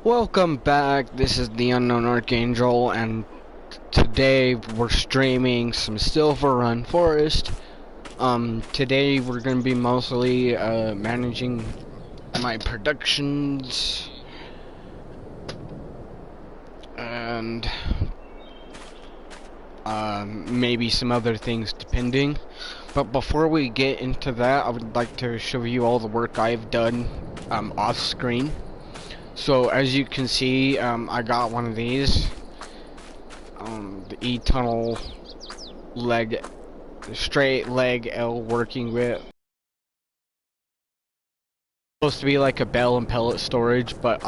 Welcome back, this is the Unknown Archangel, and today we're streaming some Silverrun Forest. Today we're going to be mostly, managing my productions, and, maybe some other things depending. But before we get into that, I would like to show you all the work I've done, off screen. So as you can see, I got one of these, the E-tunnel leg, straight leg L working with. Supposed to be like a bell and pellet storage, but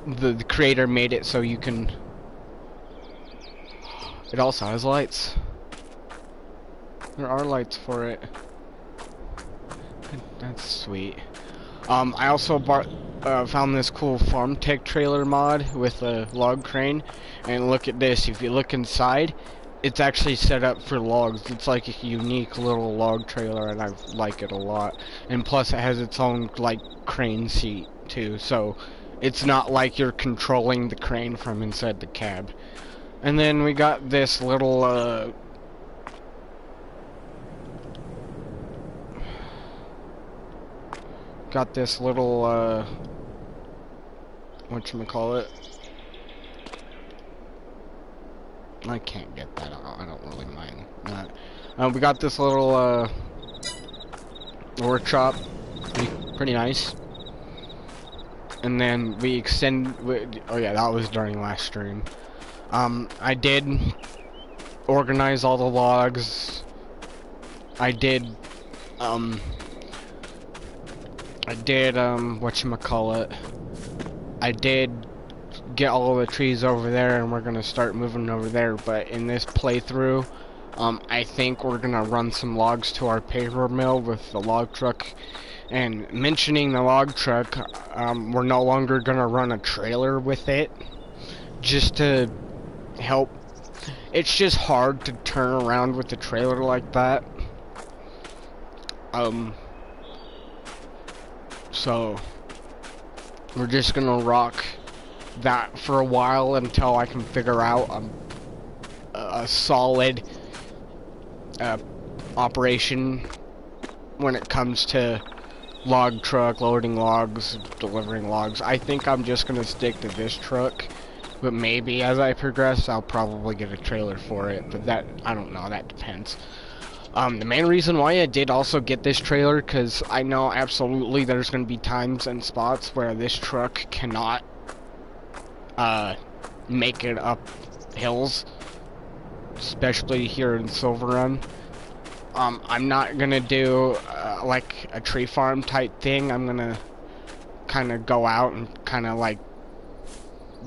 the creator made it so you can. It also has lights. There are lights for it. That's sweet. I also found this cool farm tech trailer mod with a log crane, and look at this. If you look inside, it's actually set up for logs. It's like a unique little log trailer, and I like it a lot. And plus, it has its own like crane seat too, so it's not like you're controlling the crane from inside the cab. And then we got this little whatchamacallit? I can't get that out. I don't really mind that. We got this little workshop, pretty nice. And then we oh yeah, that was during last stream. I did organize all the logs. I did whatchamacallit? I did get all the trees over there, and we're gonna start moving over there. But in this playthrough, I think we're gonna run some logs to our paper mill with the log truck. And mentioning the log truck, we're no longer gonna run a trailer with it, just to help. It's just hard to turn around with a trailer like that. So we're just gonna rock that for a while until I can figure out a solid operation when it comes to log truck, loading logs, delivering logs. I think I'm just gonna stick to this truck, but maybe as I progress I'll probably get a trailer for it, but that, I don't know, that depends. The main reason why I did also get this trailer, because I know absolutely there's going to be times and spots where this truck cannot make it up hills, especially here in Silverrun. I'm not going to do like a tree farm type thing. I'm going to kind of go out and kind of like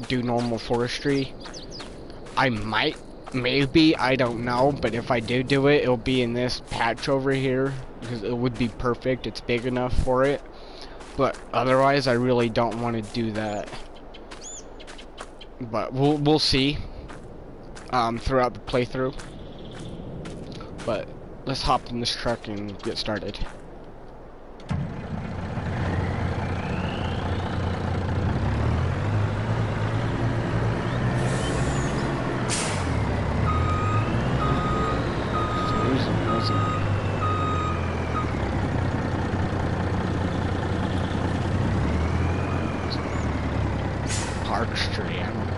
do normal forestry. I might, maybe, I don't know, but if I do it, it'll be in this patch over here, because it would be perfect. It's big enough for it. But otherwise, I really don't want to do that. But we'll see throughout the playthrough. But let's hop in this truck and get started. Park Street, I don't know.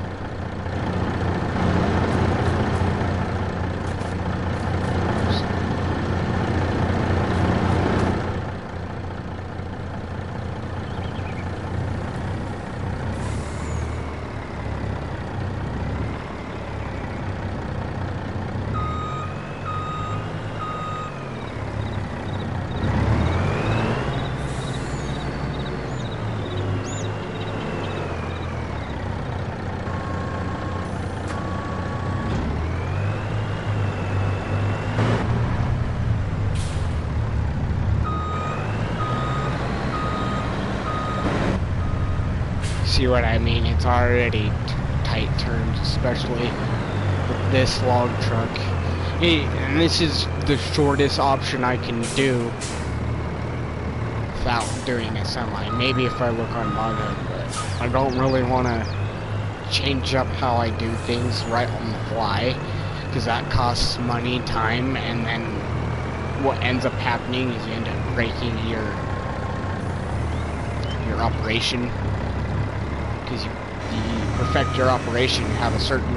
See what I mean? It's already tight turns, especially with this log truck. Hey, and this is the shortest option I can do without doing a semi. Maybe if I look on Mono, but I don't really want to change up how I do things right on the fly, because that costs money, time, and then what ends up happening is you end up breaking your operation, because you perfect your operation. You have a certain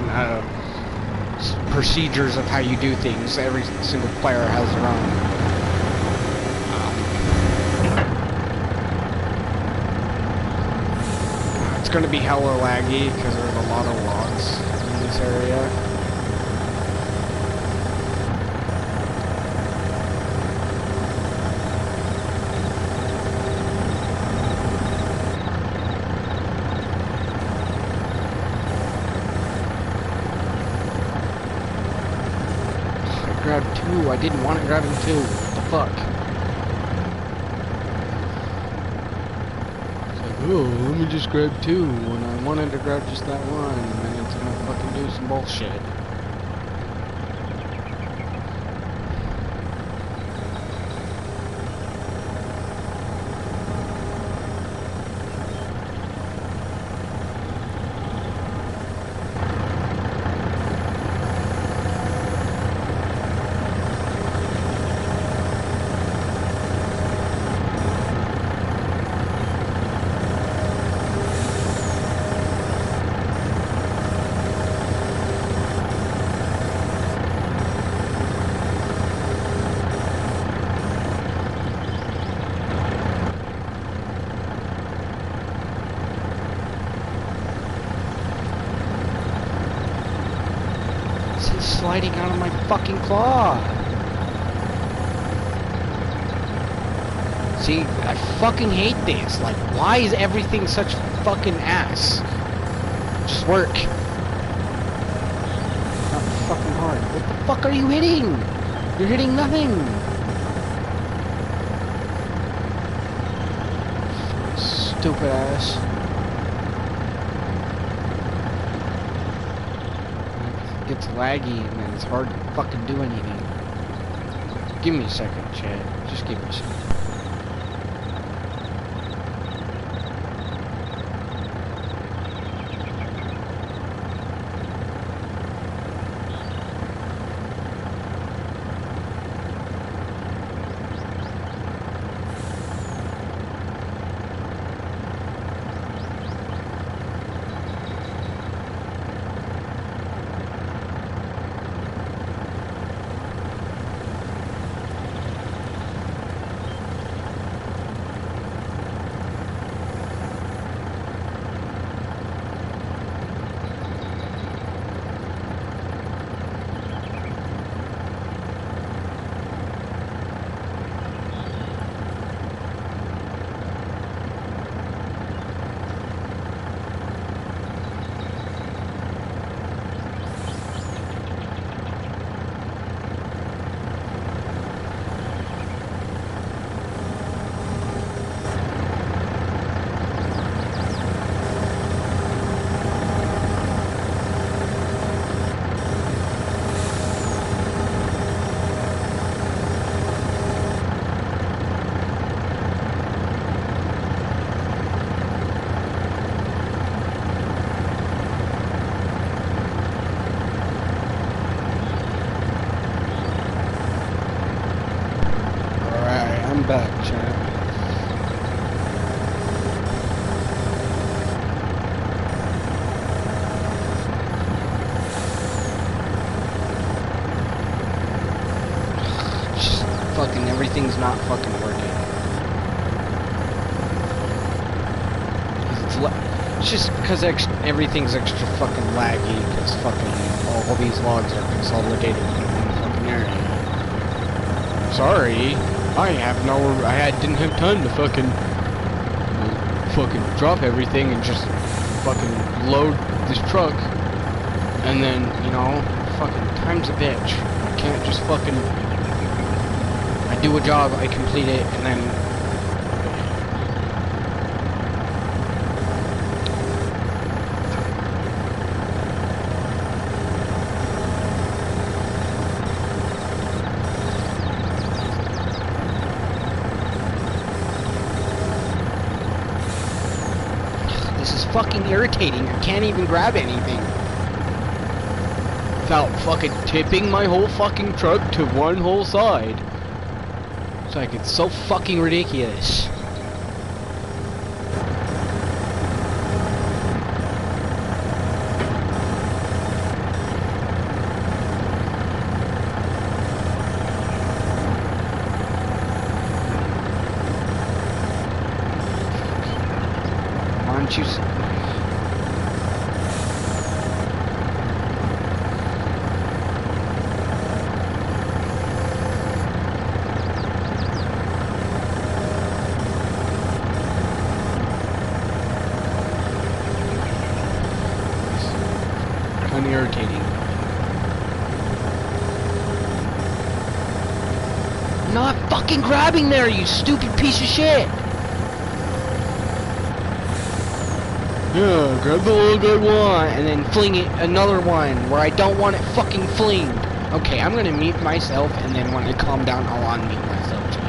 procedures of how you do things. Every single player has their own. It's going to be hella laggy because there's a lot of logs in this area. Grabbed two. I didn't want it grabbing two. What the fuck? It's like, oh, let me just grab two when I wanted to grab just that one, and then it's gonna fucking do some bullshit. Sliding out of my fucking claw. See, I fucking hate this. Like, why is everything such fucking ass? Just work. Not fucking hard. What the fuck are you hitting? You're hitting nothing. Stupid ass. It's laggy and then it's hard to fucking do anything. Give me a second, Chad. Just give me a second. Back, champ. Just fucking everything's not fucking working. It's just because everything's extra fucking laggy because fucking all these logs are consolidated in one fucking area. Sorry. I didn't have time to fucking drop everything and just fucking load this truck, and then, you know, fucking time's a bitch. I can't just fucking, I do a job, I complete it, and then This is fucking irritating. I can't even grab anything without fucking tipping my whole fucking truck to one whole side. It's like, it's so fucking ridiculous. Why don't you... irritating. I'm not fucking grabbing there, you stupid piece of shit! Yeah, grab the look I want, and then fling it another one where I don't want it fucking flinged. Okay, I'm gonna mute myself, and then when I calm down, I'll unmute myself too.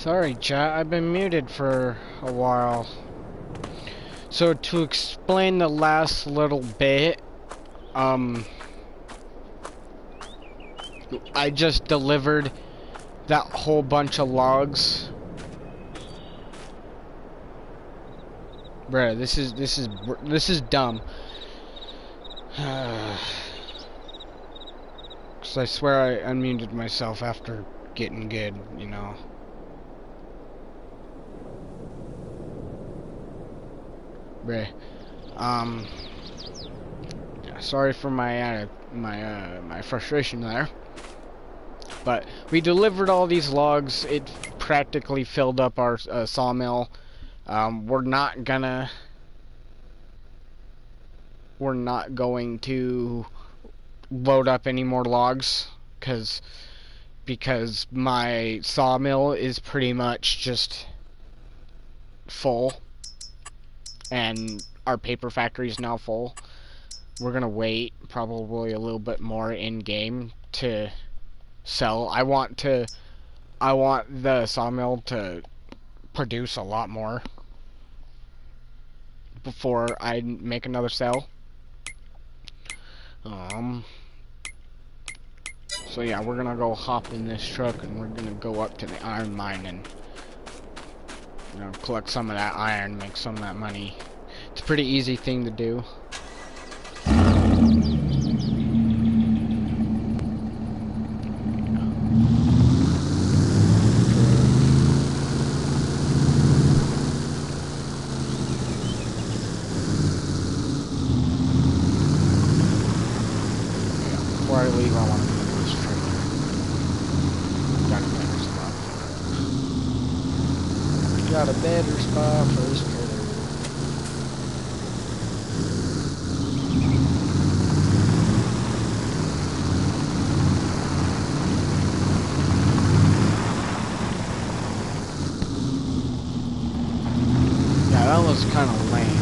Sorry, chat, I've been muted for a while. So to explain the last little bit, I just delivered that whole bunch of logs. Bruh, this is dumb. Cause I swear I unmuted myself after getting good, you know. Bruh. Sorry for my frustration there. But we delivered all these logs. It practically filled up our sawmill. We're not going to load up any more logs because my sawmill is pretty much just full, and our paper factory is now full. We're gonna wait probably a little bit more in game to sell. I want the sawmill to produce a lot more before I make another sale. So yeah, we're gonna go hop in this truck and we're gonna go up to the iron mine and, you know, collect some of that iron, make some of that money. It's a pretty easy thing to do. Before I leave, I want to move this trailer. Got a better spot for it. Got a better spot for this trailer. Yeah, that was kind of lame.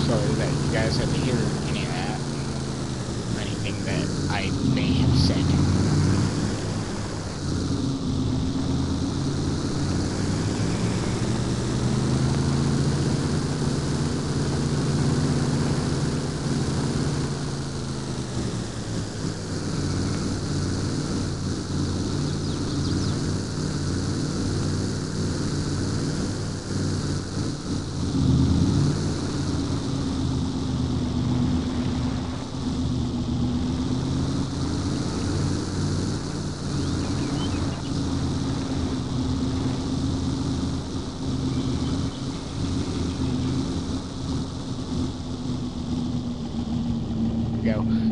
Sorry that you guys had to hear any of that, or anything that I may have said.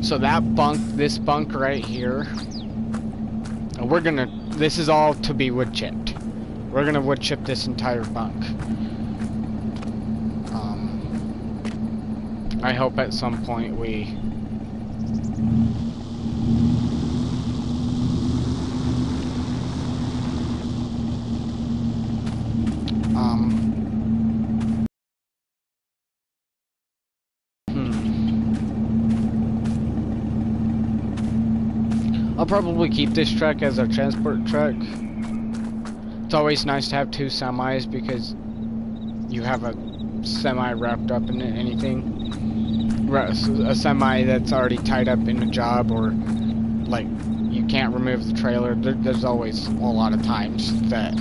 So that this bunk right here, this is all to be wood chipped. We're gonna wood chip this entire bunk. I hope at some point we I'll probably keep this truck as our transport truck. It's always nice to have two semis because you have a semi wrapped up in anything. A semi that's already tied up in a job, or like you can't remove the trailer. There's always a lot of times that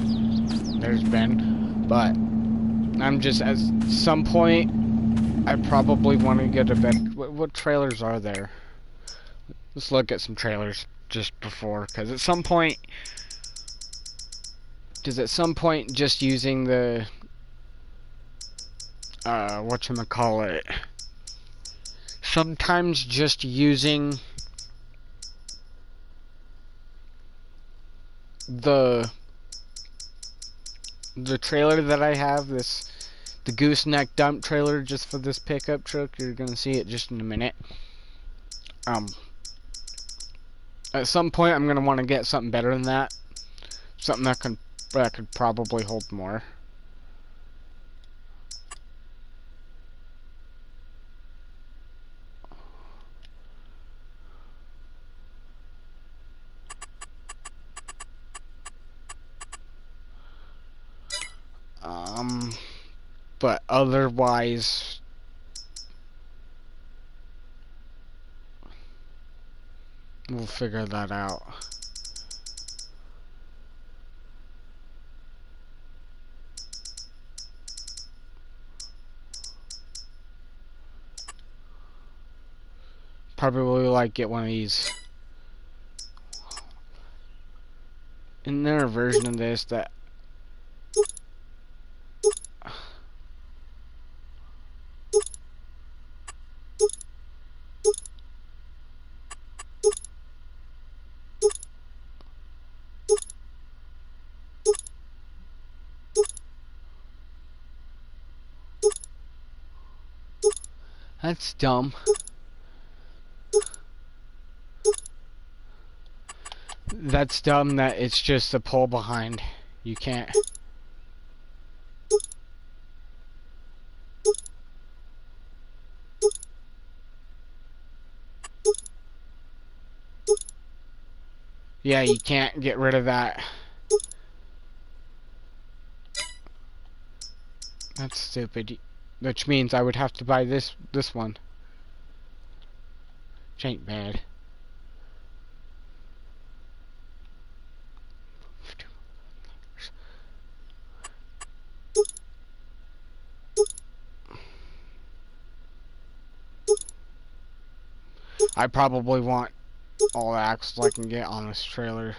there's been, but I'm just at some point I probably want to get a better. What trailers are there? Let's look at some trailers just before, because at some point, just using the whatchamacallit, sometimes just using the trailer that I have, the gooseneck dump trailer, just for this pickup truck. You're gonna see it just in a minute. At some point, I'm gonna want to get something better than that, something that could probably hold more. But otherwise, we'll figure that out. Probably like get one of these. Isn't there a version of this that that's dumb. That's dumb that it's just a pull behind. You can't. Yeah, you can't get rid of that. That's stupid. Which means I would have to buy this one. Which ain't bad. I probably want all the axles I can get on this trailer.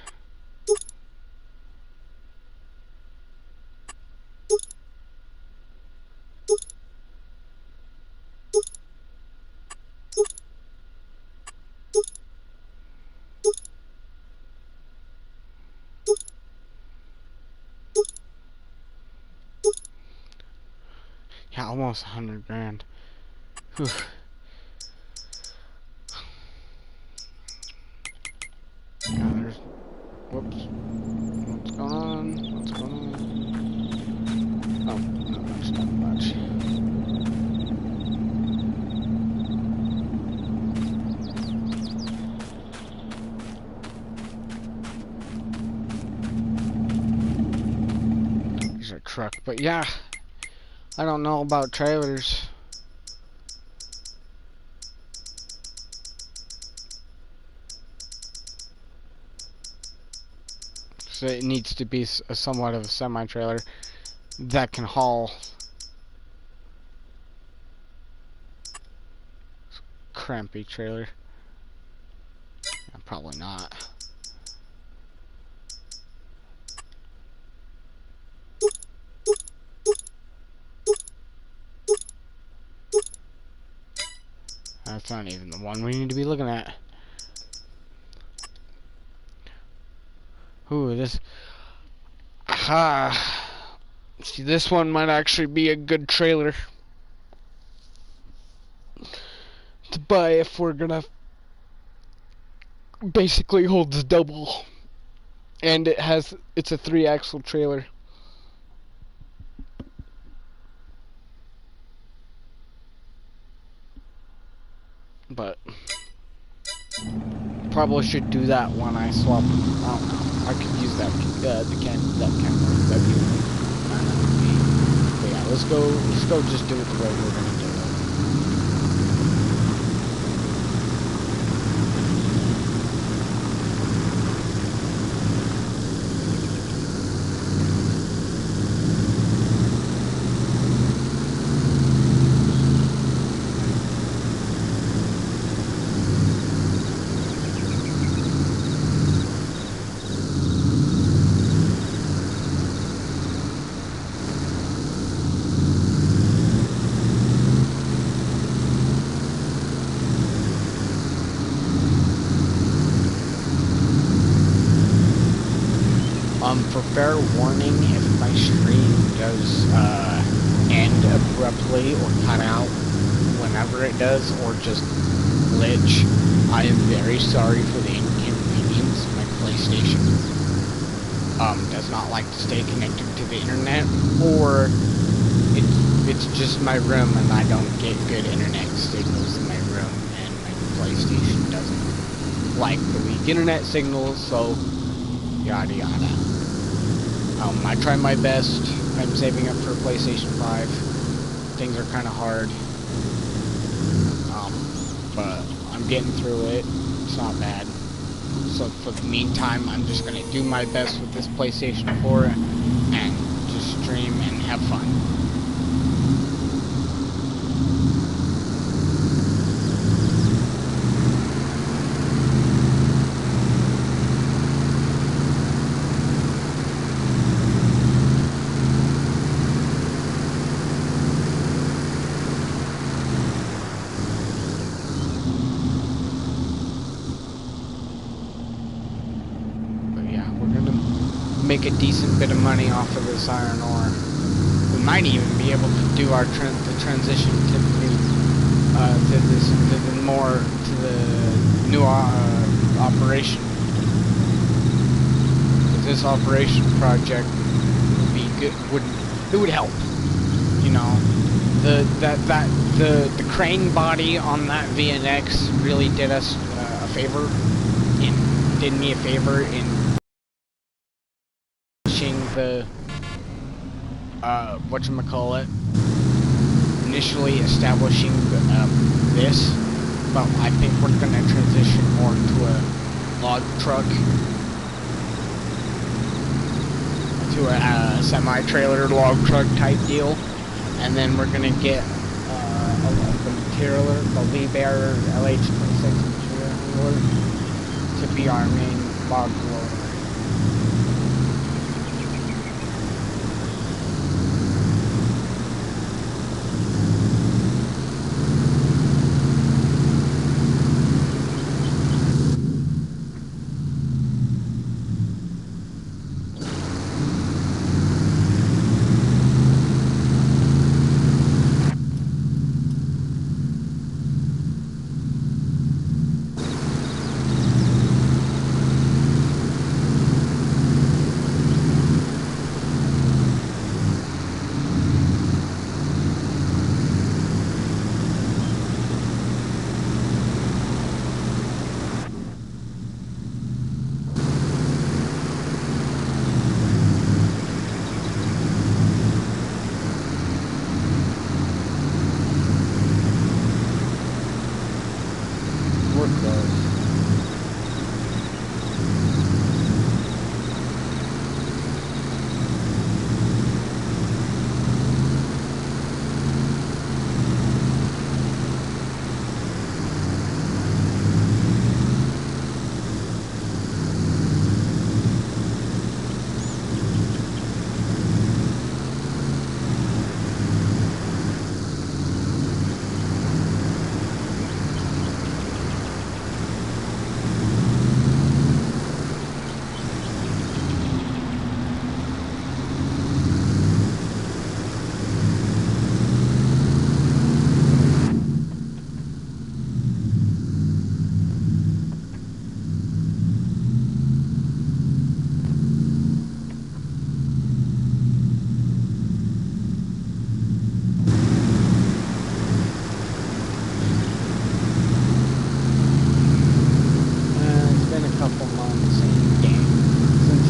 Yeah, almost 100 grand. Whew. Yeah, there's... Whoops. What's going on? What's going on? Oh, no, that's not much. There's a truck, but yeah. I don't know about trailers. So it needs to be a somewhat of a semi-trailer that can haul crampy trailer. Yeah, probably not. That's not even the one we need to be looking at. Ooh, this... See, this one might actually be a good trailer to buy if we're gonna... Basically holds double. And it's a 3-axle trailer. But probably should do that when I swap. I don't know. I could use that camera. That'd be but yeah, let's go just do it the way we're gonna do it. For fair warning, if my stream does end abruptly or cut out whenever it does, or just glitch, I am very sorry for the inconvenience. My PlayStation does not like to stay connected to the internet, or it's just my room and I don't get good internet signals in my room, and my PlayStation doesn't like the weak internet signals, so yada yada. I try my best. I'm saving up for a PlayStation 5. Things are kind of hard. But I'm getting through it. It's not bad. So for the meantime, I'm just going to do my best with this PlayStation 4 and just stream and have fun. Make a decent bit of money off of this iron ore. We might even be able to do our the transition to the new, to the new operation. This operation project would be good. It would help. You know, the crane body on that VNX really did us a favor. Did me a favor in the whatchamacallit, initially establishing this, but I think we're gonna transition more to a log truck, to a semi-trailer log truck type deal, and then we're gonna get the materialer, the Lee Bearer LH26 material handler, to be our main log loader.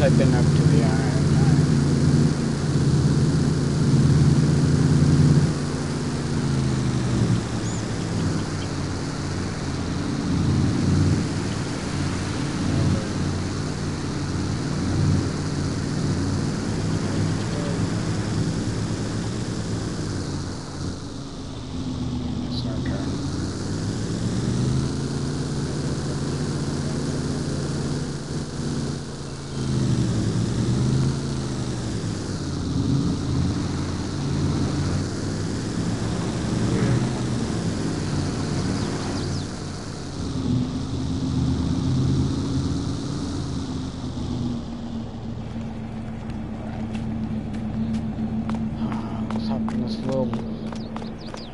I've been up to the iron mine.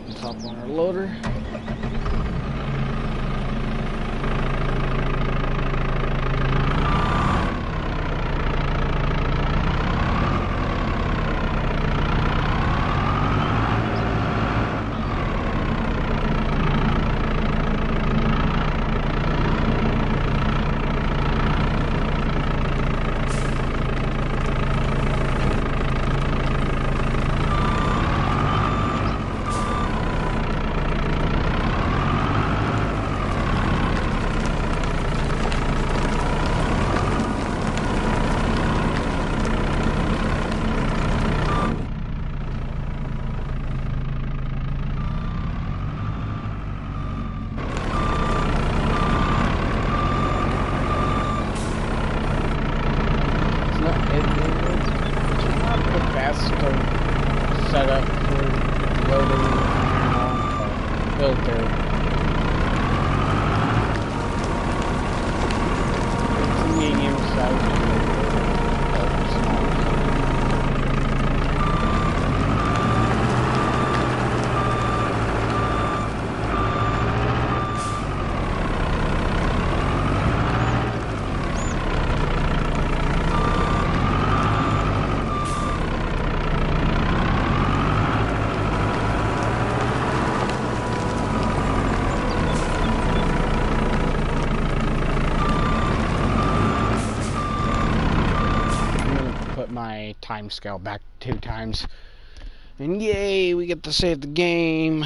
Let's hop on our loader. faster setup for loading, filter. It's a medium size. My time scale back 2 times, and yay, we get to save the game.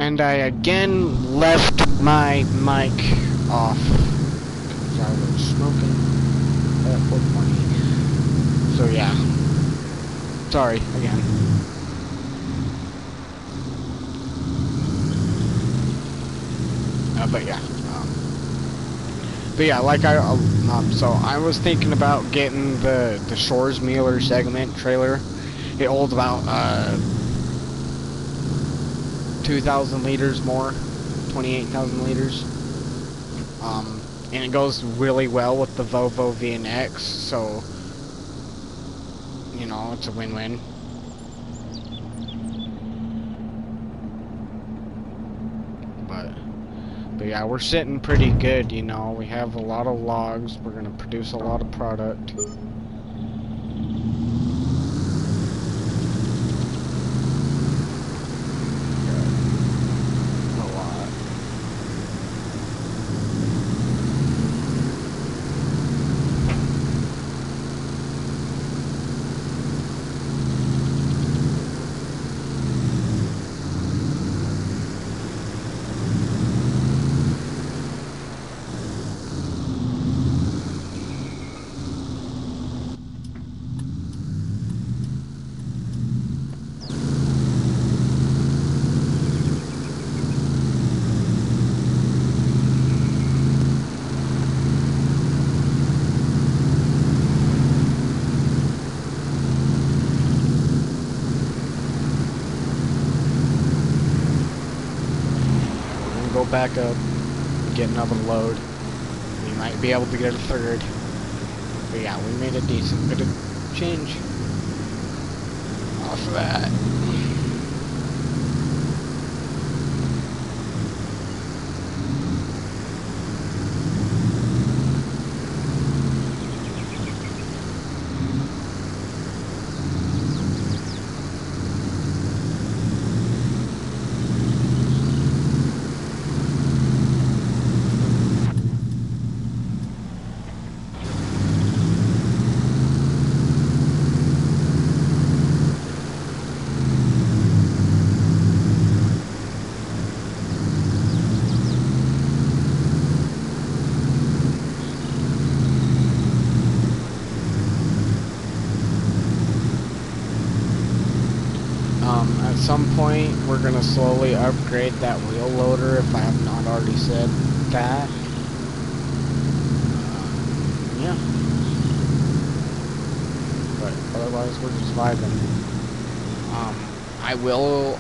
And I again left my mic off because I was smoking at 420. So yeah, sorry again. But yeah, like so I was thinking about getting the Shores Mueller segment trailer. It holds about 2,000 liters more, 28,000 liters. And it goes really well with the Volvo VNX, so you know it's a win-win. But yeah, we're sitting pretty good, you know. We have a lot of logs. We're gonna produce a lot of product. Go back up, get another load. We might be able to get a third. But yeah, we made a decent bit of change off of that. At some point, we're gonna slowly upgrade that wheel loader if I have not already said that. Yeah. But otherwise, we're just vibing.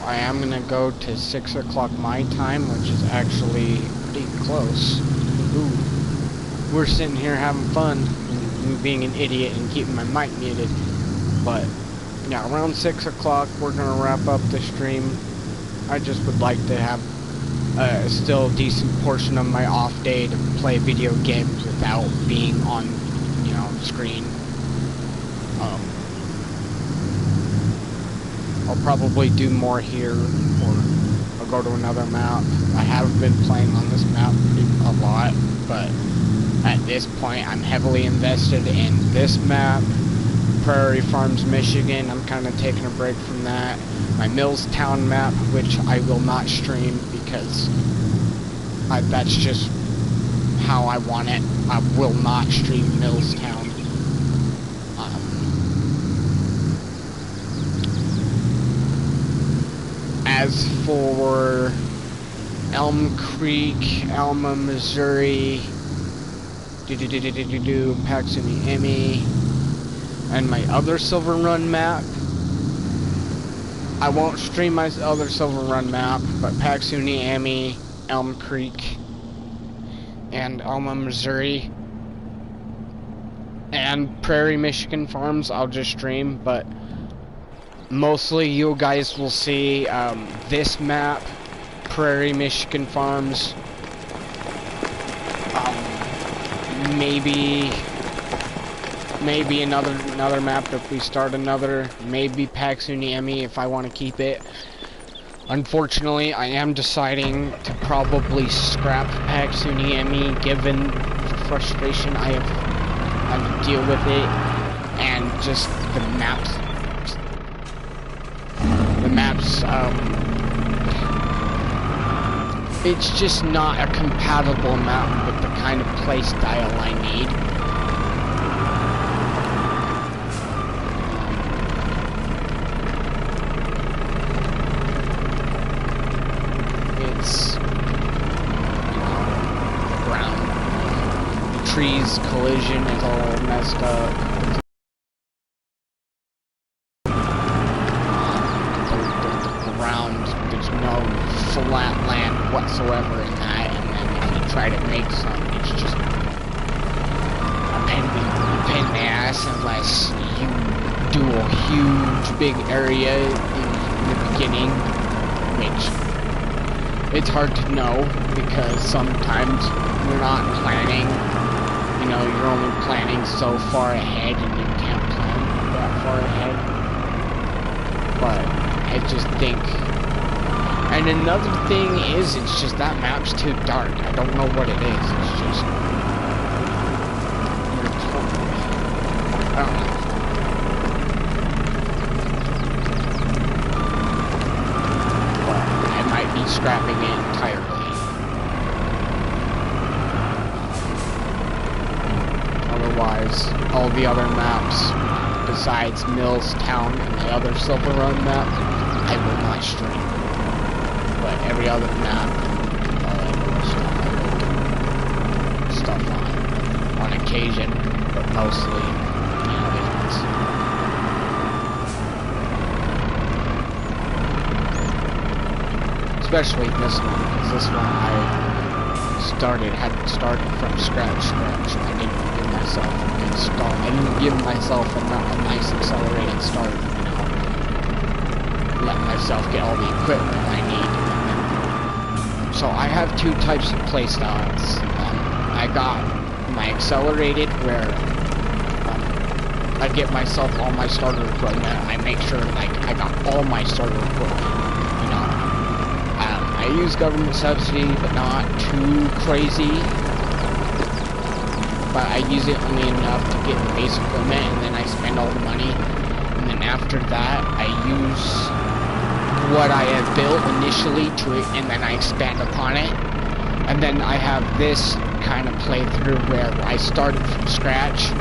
I am gonna go to 6 o'clock my time, which is actually pretty close. Ooh. We're sitting here having fun, and being an idiot and keeping my mic muted, but yeah, around 6 o'clock, we're going to wrap up the stream. I just would like to have still a decent portion of my off day to play video games without being on, you know, screen. I'll probably do more here, or I'll go to another map. I have been playing on this map a lot, but at this point, I'm heavily invested in this map. Prairie Farms, Michigan. I'm kind of taking a break from that. My Millstown map, which I will not stream because that's just how I want it. I will not stream Millstown. As for Elm Creek, Alma, Missouri, Paxton, Emmy, and my other Silverrun map, I won't stream my other Silverrun map, but Paxuni, Emmy, Elm Creek, and Alma, Missouri, and Prairie, Michigan Farms, I'll just stream, but mostly you guys will see this map, Prairie, Michigan Farms, maybe another map if we start another, maybe Paxuni Emmy if I want to keep it. Unfortunately, I am deciding to probably scrap Paxuni Emmy given the frustration I have had to deal with it, and just the maps, it's just not a compatible map with the kind of play style I need. It's, you know, the ground, the trees collision is all messed up. There's no flat land whatsoever in that, and then if you try to make some, it's just a pain in the ass unless you do a huge big area in the beginning, which it's hard to know because sometimes you're not planning, you know, you're only planning so far ahead and you can't plan that far ahead. But I just think, and another thing is, it's just that map's too dark. I don't know what it is. It's just, I don't know. But I might be scrapping it entirely. Otherwise, all the other maps besides Mills Town and the other Silverrun map, I will not stream. But every other map, stuff on occasion, but mostly, you know, especially this one, because this one had started from scratch. I didn't give myself a good start. I didn't give myself a nice accelerated start, you know. Let myself get all the equipment I need. So I have two types of playstyles. I got my accelerated, where I get myself all my starter equipment. I make sure, like, I got all my starter equipment. I use government subsidy, but not too crazy. But I use it only enough to get the basic equipment, and then I spend all the money. And then after that, I use what I have built initially to it, and then I expand upon it. And then I have this kind of playthrough where I started from scratch.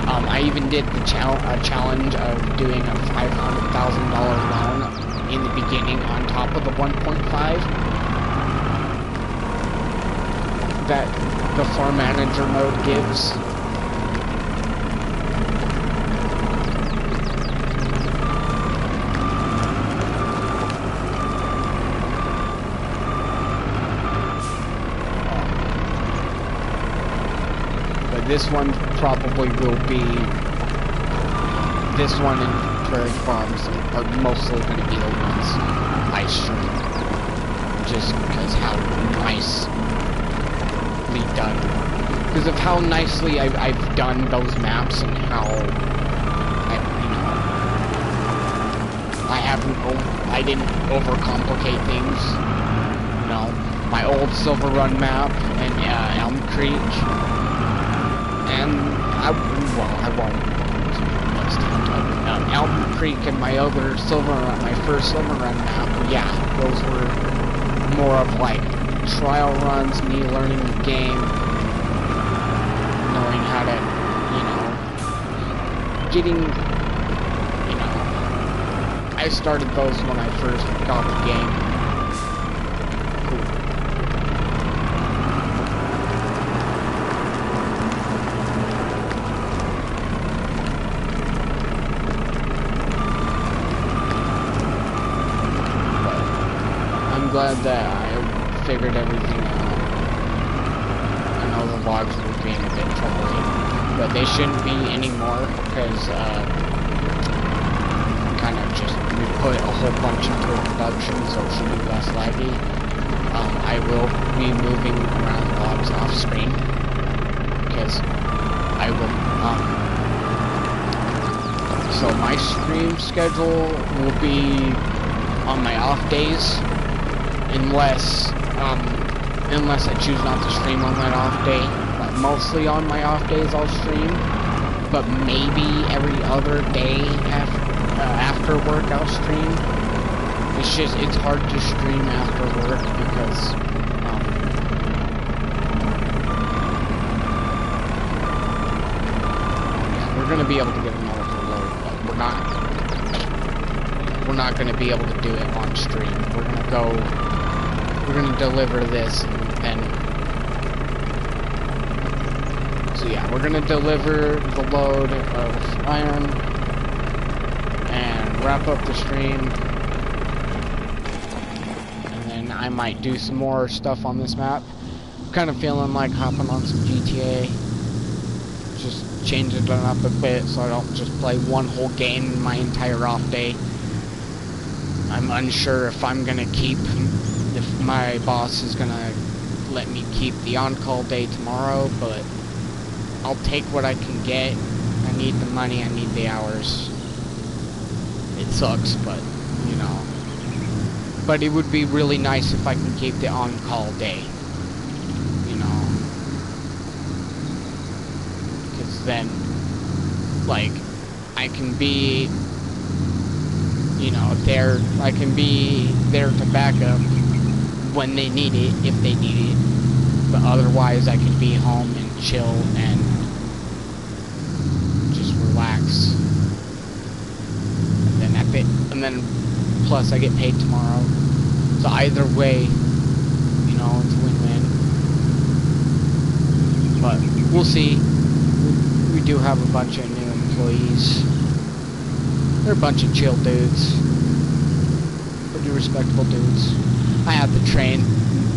I even did the challenge of doing a $500,000 loan in the beginning on top of the 1.5 that the farm manager mode gives. But this one probably will be, this one and Prairie Farms are mostly going to be the ones I stream, just because how nicely done, because of how nicely I've done those maps, and how I didn't overcomplicate things. You know, my old Silverrun map and Elm Creek, and I won't. Elm Creek and my other Silverrun, my first Silverrun map, yeah, those were more of like trial runs, me learning the game, knowing how to, getting, I started those when I first got the game. Cool. I'm glad that I figured everything out. I know the vlogs were being a bit troubling, but they shouldn't be anymore, because kind of just we put a whole bunch into production, so it should be less laggy. I will be moving around vlogs off screen, because I will so my stream schedule will be on my off days, unless I choose not to stream on that off day. But mostly on my off days I'll stream, but maybe every other day after work I'll stream. It's hard to stream after work because gonna be able to get another load, but we're not gonna be able to do it on stream. We're gonna deliver this, and so yeah, we're gonna deliver the load of iron and wrap up the stream. I might do some more stuff on this map. I'm kind of feeling like hopping on some GTA. Just changing it up a bit so I don't just play one whole game my entire off day. I'm unsure if I'm gonna if my boss is gonna let me keep the on-call day tomorrow, but I'll take what I can get. I need the money, I need the hours. It sucks, but, you know. But it would be really nice if I can keep the on-call day, you know, because then, like, I can be, you know, I can be there to back up when they need it, if they need it, but otherwise I can be home and chill and just relax, and then plus I get paid tomorrow. So either way, you know, it's a win-win. But we'll see. We do have a bunch of new employees. They're a bunch of chill dudes. Pretty respectable dudes. I had to train.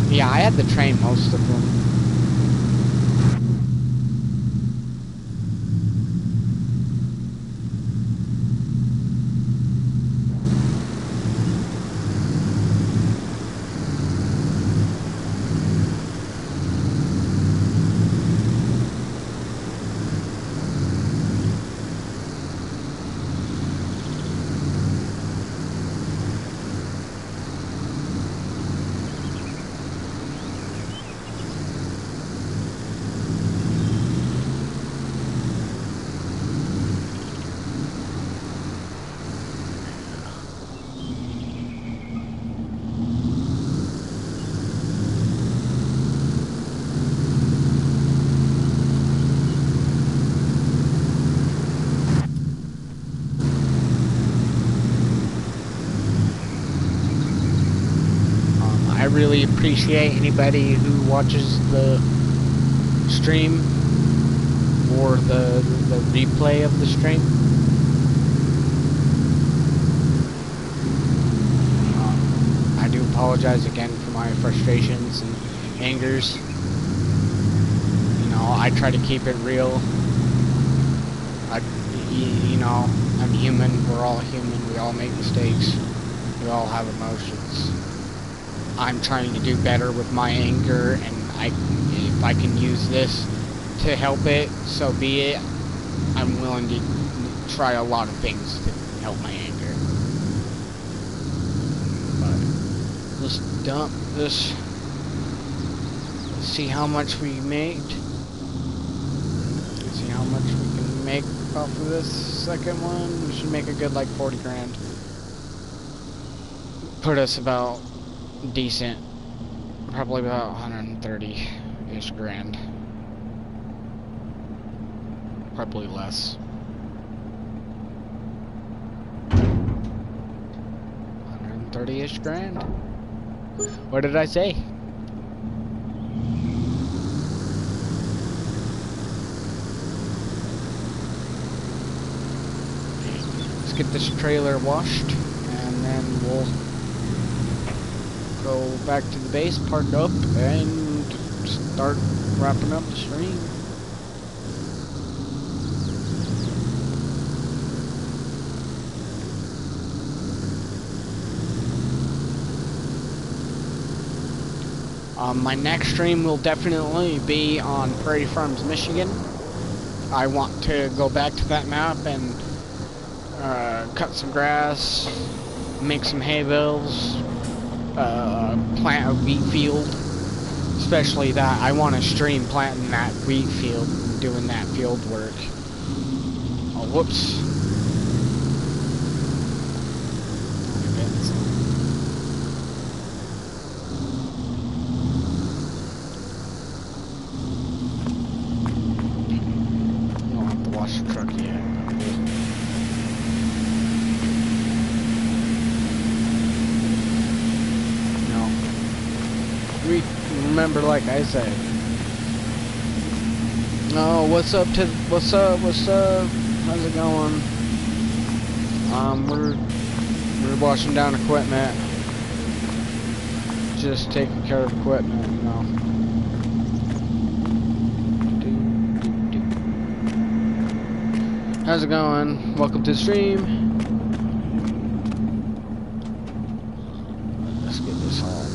Yeah, I had to train most of them. I really appreciate anybody who watches the stream or the replay of the stream. I do apologize again for my frustrations and angers. You know, I try to keep it real. You know, I'm human. We're all human. We all make mistakes. We all have emotions. I'm trying to do better with my anger, and if I can use this to help it, so be it. I'm willing to try a lot of things to help my anger. But let's dump this. Let's see how much we made. Let's see how much we can make off of this second one. We should make a good like 40 grand. Put us about decent, probably about 130-ish grand. Probably less. 130-ish grand? What did I say? Let's get this trailer washed, and then we'll go back to the base, park up, and start wrapping up the stream. My next stream will definitely be on Prairie Farms, Michigan. I want to go back to that map and cut some grass, make some hay bales, plant a wheat field. Especially that, I want to stream planting that wheat field and doing that field work. Oh, whoops. I don't have to wash the truck yet. remember, like I said. Oh, what's up? What's up? How's it going? We're washing down equipment. Just taking care of equipment, you know. How's it going? Welcome to the stream. Let's get this on.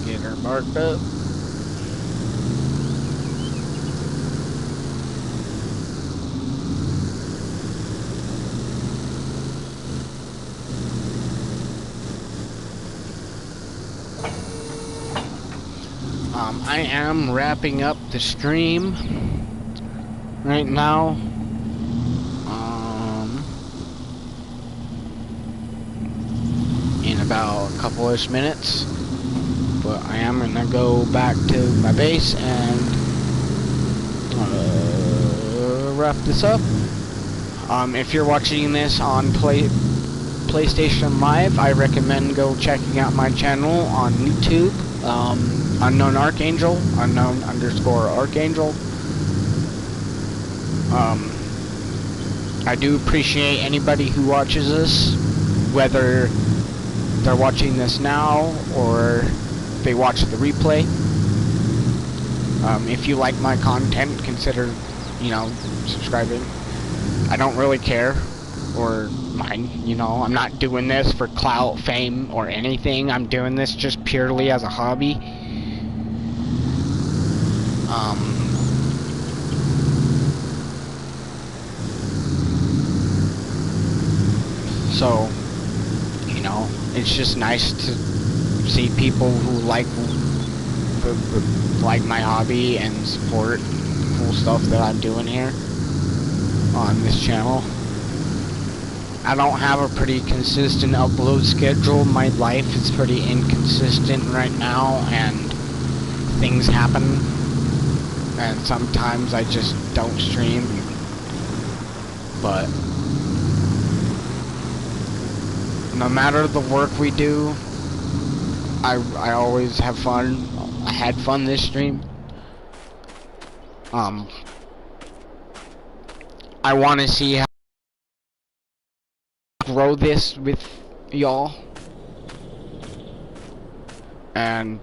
Get her marked up. I am wrapping up the stream right now. In about a couple-ish minutes. But I am gonna go back to my base and wrap this up. If you're watching this on PlayStation Live, I recommend go checking out my channel on YouTube. Unknown Archangel, unknown_Archangel. I do appreciate anybody who watches this, whether they're watching this now or they watch the replay. If you like my content, consider, subscribing. I don't really care or mind, I'm not doing this for clout, fame, or anything. I'm doing this just purely as a hobby. So, it's just nice to see people who like my hobby and support the cool stuff that I'm doing here on this channel. I don't have a pretty consistent upload schedule. My life is pretty inconsistent right now, and things happen, and sometimes I just don't stream. But no matter the work we do, I always have fun. I had fun this stream. I want to see how I grow this with y'all. And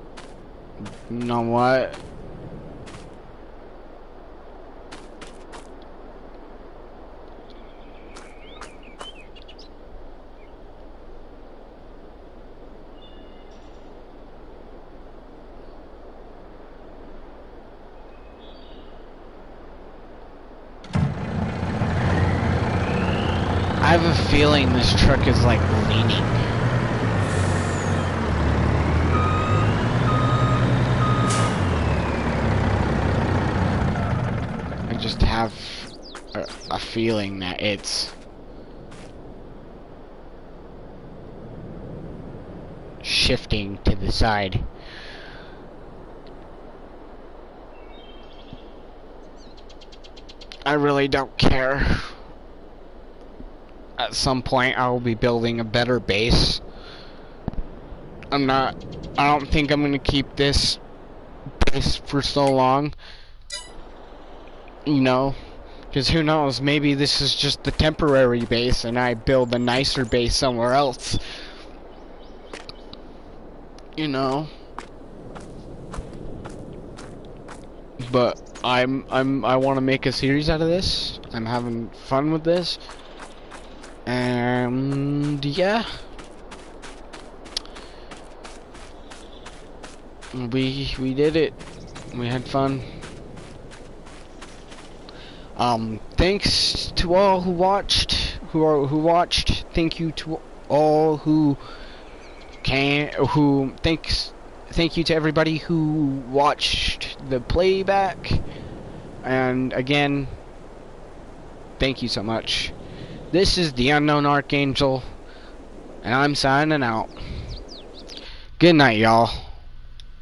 you know what? I have a feeling this truck is like leaning. I just have a feeling that it's shifting to the side. I really don't care. At some point I will be building a better base. I don't think I'm gonna keep this base for so long. Because who knows, maybe this is just the temporary base and I build a nicer base somewhere else. But I want to make a series out of this. I'm having fun with this. And yeah, we did it. We had fun. Thanks to all who watched. Thank you to all who thank you to everybody who watched the playback. And again, thank you so much. This is the Unknown Archangel, and I'm signing out. Good night, y'all.